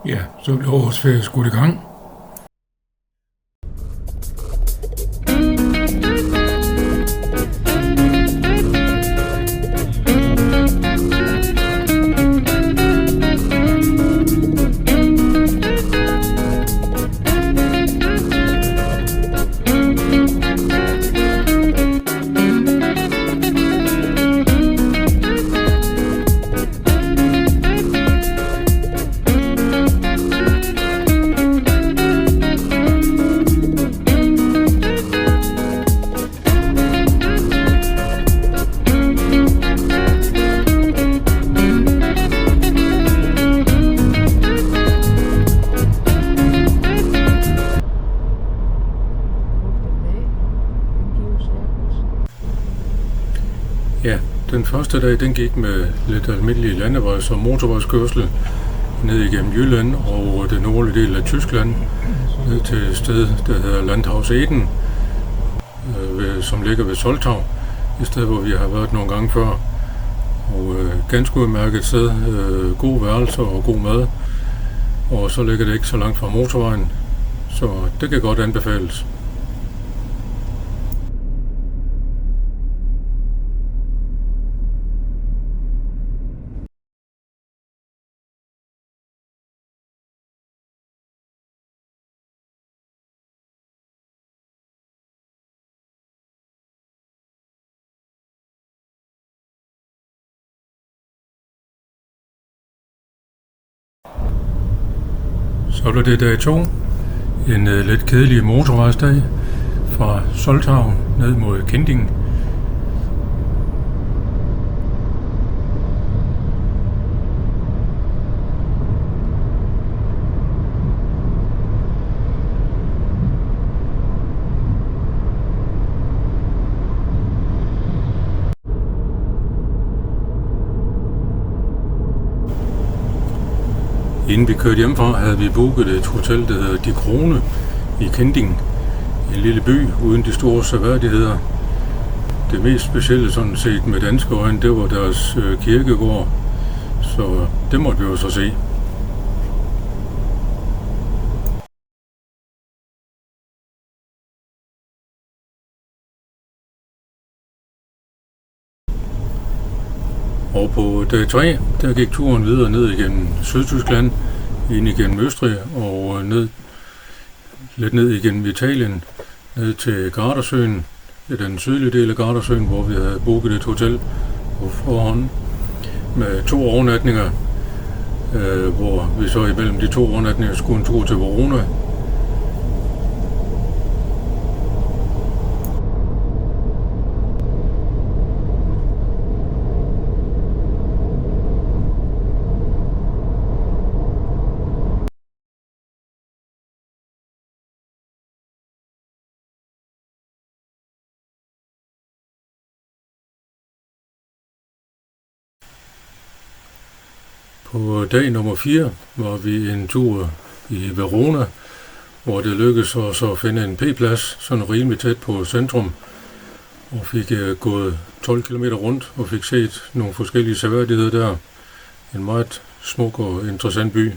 Ja, så blev årets ferie skudt i gang. Ja, den første dag, den gik med lidt almindelig landevejs- og motorvejskørsel ned igennem Jylland og den nordlige del af Tyskland, ned til et sted, der hedder Landhaus Eden, som ligger ved Soltau, et sted, hvor vi har været nogle gange før. Og ganske udmærket sted, gode værelser og god mad, og så ligger det ikke så langt fra motorvejen, så det kan godt anbefales. Så blev det dag 2, en lidt kedelig motorvejsdag fra Soltau ned mod Kending. Inden vi kørte hjemmefra, havde vi booket et hotel, der hedder De Krone i Kending. En lille by uden de store seværdigheder. Det mest specielle sådan set med danske øjne, det var deres kirkegård. Så det måtte vi jo så se. Og på dag 3, der gik turen videre ned igennem Sydtyskland, ind igennem Østrig og lidt ned igennem Italien, ned til Gardasøen, i den sydlige del af Gardasøen, hvor vi havde booket et hotel på forhånd med 2 overnatninger, hvor vi så imellem de 2 overnatninger skulle en tur til Verona. På dag nummer 4 var vi en tur i Verona, hvor det lykkedes os at finde en P-plads, sådan rimelig tæt på centrum, og fik gået 12 km rundt og fik set nogle forskellige seværdigheder der. En meget smuk og interessant by.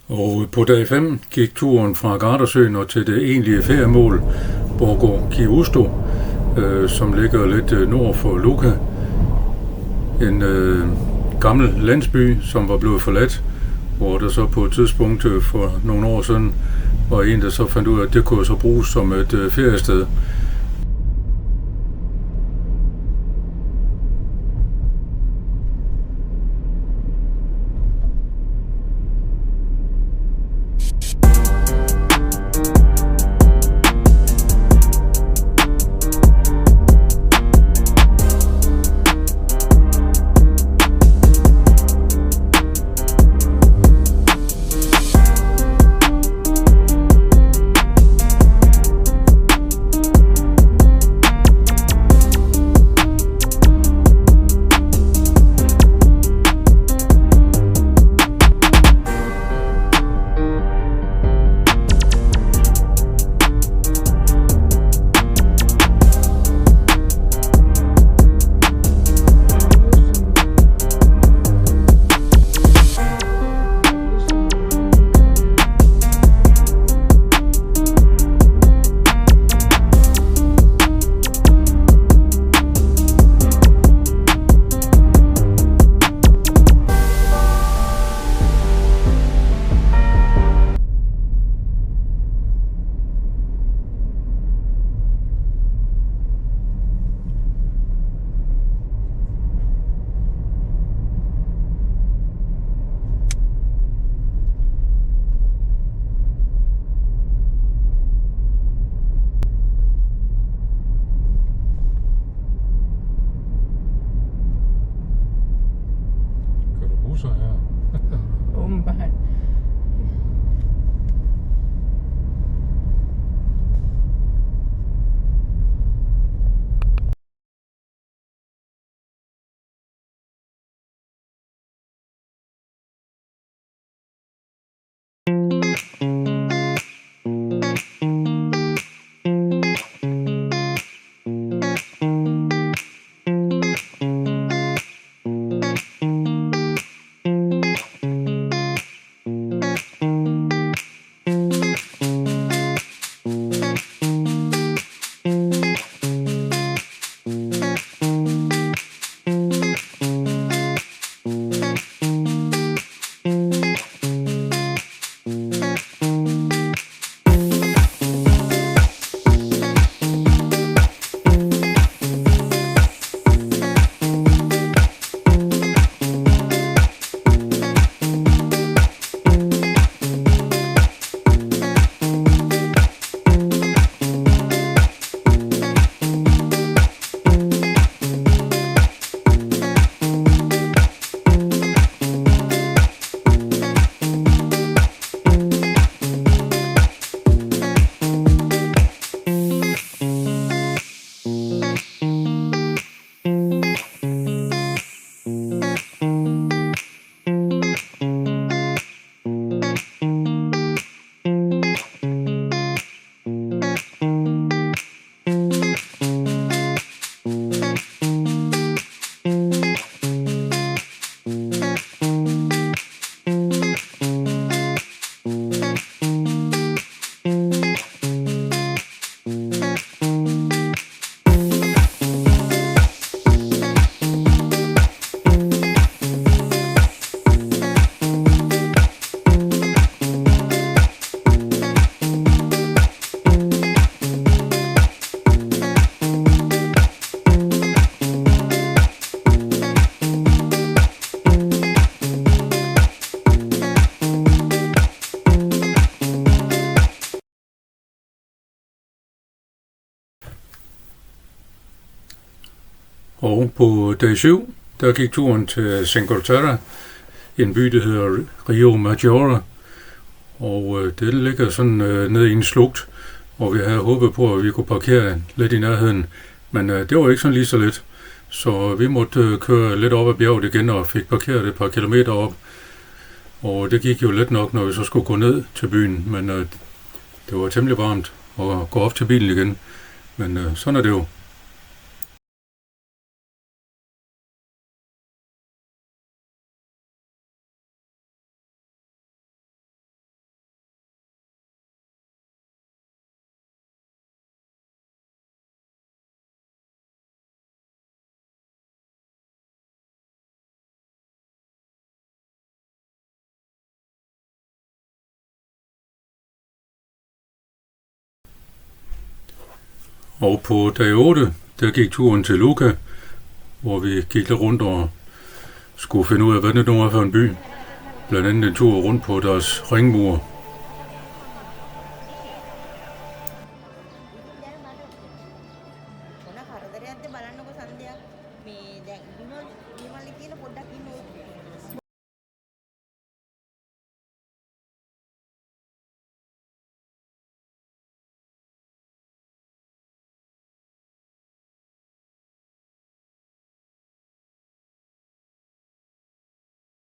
Og på dag 5 gik turen fra Gardasøen og til det egentlige feriemål, Borgo Giusto, som ligger lidt nord for Lucca. En gammel landsby, som var blevet forladt, hvor der så på et tidspunkt for nogle år siden var en, der så fandt ud af, at det kunne så bruges som et feriested. Og på dag 7, der gik turen til Cinque Terre, en by, der hedder Rio Maggiore. Og det ligger sådan ned i en slugt, og vi havde håbet på, at vi kunne parkere lidt i nærheden. Men det var ikke sådan lige så let. Så vi måtte køre lidt op ad bjerget igen og fik parkeret et par kilometer op. Og det gik jo let nok, når vi så skulle gå ned til byen. Men det var temmelig varmt at gå op til bilen igen. Men sådan er det jo. Og på dag 8, der gik turen til Lucca, hvor vi gik lidt rundt og skulle finde ud af, hvad det nu er for en by. Blandt andet en tur rundt på deres ringmur.